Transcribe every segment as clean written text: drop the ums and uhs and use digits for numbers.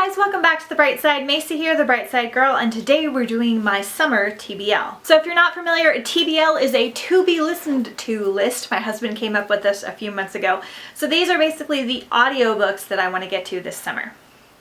guys, welcome back to The Bright Side. Macy here, the Bright Side Girl, and today we're doing my summer TBL. So if you're not familiar, a TBL is a to be listened to list. My husband came up with this a few months ago. So these are basically the audiobooks that I want to get to this summer.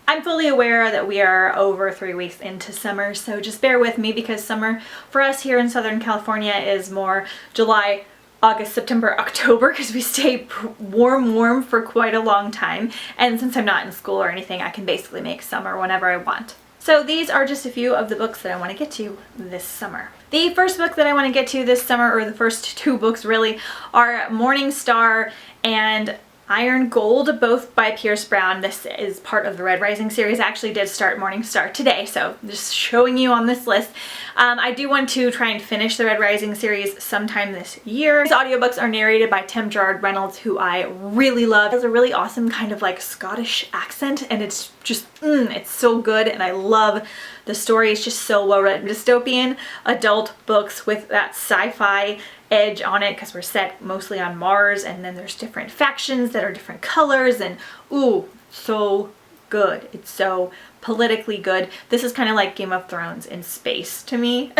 I'm fully aware that we are over 3 weeks into summer, so just bear with me because summer for us here in Southern California is more July, August, September, October, because we stay warm for quite a long time. And since I'm not in school or anything, I can basically make summer whenever I want. So these are just a few of the books that I want to get to this summer. The first book that I want to get to this summer, or the first two books really, are Morningstar and Iron Gold, both by Pierce Brown. This is part of the Red Rising series. I actually did start Morningstar today, so just showing you on this list. I do want to try and finish the Red Rising series sometime this year. These audiobooks are narrated by Tim Gerard Reynolds, who I really love. He has a really awesome kind of like Scottish accent, and it's just, it's so good, and I love the story. It's just so well written. Dystopian adult books with that sci-fi edge on it because we're set mostly on Mars, and then there's different factions that are different colors, and ooh, so good. It's so politically good. This is kind of like Game of Thrones in space to me.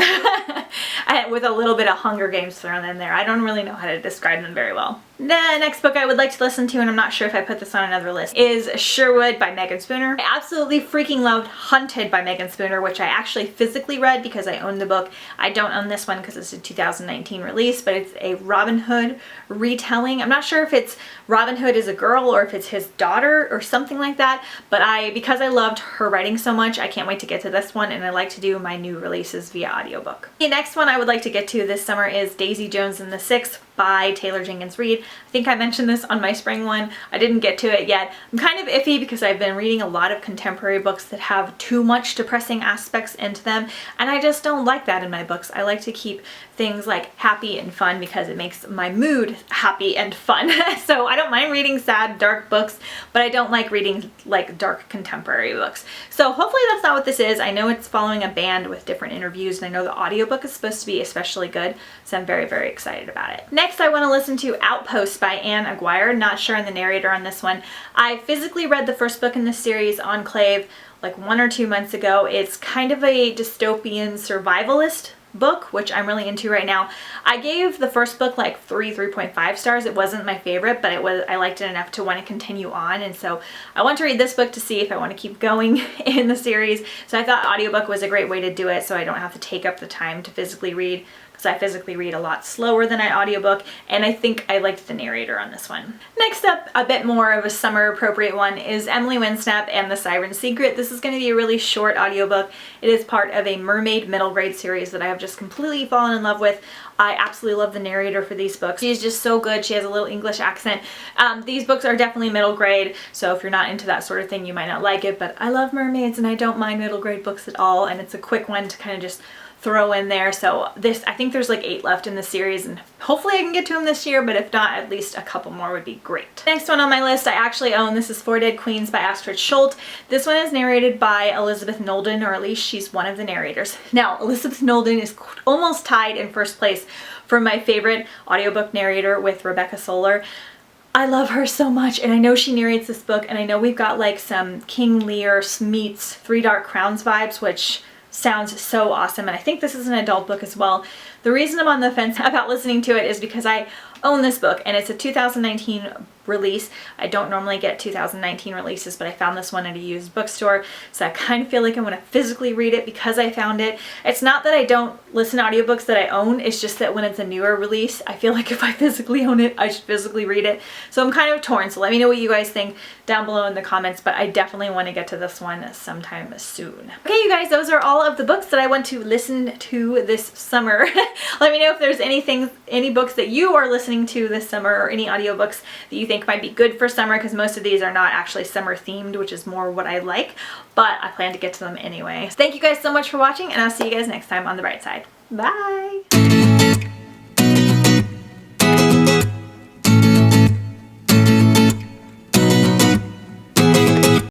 With a little bit of Hunger Games thrown in there. I don't really know how to describe them very well. The next book I would like to listen to, and I'm not sure if I put this on another list, is Sherwood by Megan Spooner. I absolutely freaking loved Hunted by Megan Spooner, which I actually physically read because I own the book. I don't own this one because it's a 2019 release, but it's a Robin Hood retelling. I'm not sure if it's Robin Hood as a girl or if it's his daughter or something like that, but because I loved her writing so much, I can't wait to get to this one, and I like to do my new releases via audiobook. The next one I would like to get to this summer is Daisy Jones and the Six by Taylor Jenkins Reid. I think I mentioned this on my spring one. I didn't get to it yet. I'm kind of iffy because I've been reading a lot of contemporary books that have too much depressing aspects into them, and I just don't like that in my books. I like to keep things like happy and fun because it makes my mood happy and fun. So I don't mind reading sad, dark books, but I don't like reading like dark contemporary books. So hopefully that's not what this is. I know it's following a band with different interviews, and I know the audiobook is supposed to be especially good, so I'm very, very excited about it. Next, I want to listen to Outposts by Anne Aguirre. Not sure on the narrator on this one. I physically read the first book in this series, Enclave, like 1 or 2 months ago. It's kind of a dystopian survivalist book, which I'm really into right now. I gave the first book like 3.5 stars. It wasn't my favorite, but I liked it enough to want to continue on, and so I want to read this book to see if I want to keep going in the series. So I thought audiobook was a great way to do it, so I don't have to take up the time to physically read, because I physically read a lot slower than I audiobook, and I think I liked the narrator on this one. Next up, a bit more of a summer appropriate one, is Emily Winsnap and the Sirens Secret. This is going to be a really short audiobook. It is part of a mermaid middle grade series that I have just completely fallen in love with. I absolutely love the narrator for these books. She's just so good. She has a little English accent. These books are definitely middle grade, so if you're not into that sort of thing, you might not like it, but I love mermaids and I don't mind middle grade books at all, and it's a quick one to kind of just throw in there. So I think there's like 8 left in the series, and hopefully I can get to them this year, but if not, at least a couple more would be great. Next one on my list I actually own. This is Four Dead Queens by Astrid Schuldt. This one is narrated by Elizabeth Nolden, or at least she's one of the narrators. Now, Elizabeth Nolden is almost tied in first place for my favorite audiobook narrator with Rebecca Solar. I love her so much, and I know she narrates this book, and I know we've got like some King Lear meets Three Dark Crowns vibes, which sounds so awesome, and I think this is an adult book as well. The reason I'm on the fence about listening to it is because I own this book, and it's a 2019 release. I don't normally get 2019 releases, but I found this one at a used bookstore, so I kind of feel like I want to physically read it because I found it. It's not that I don't listen to audiobooks that I own, it's just that when it's a newer release, I feel like if I physically own it, I should physically read it. So I'm kind of torn, so let me know what you guys think down below in the comments, but I definitely want to get to this one sometime soon. Okay, you guys, those are all of the books that I want to listen to this summer. Let me know if there's any books that you are listening to this summer, or any audiobooks that you think might be good for summer, because most of these are not actually summer themed, which is more what I like, but I plan to get to them anyway. So thank you guys so much for watching, and I'll see you guys next time on The Bright Side. Bye!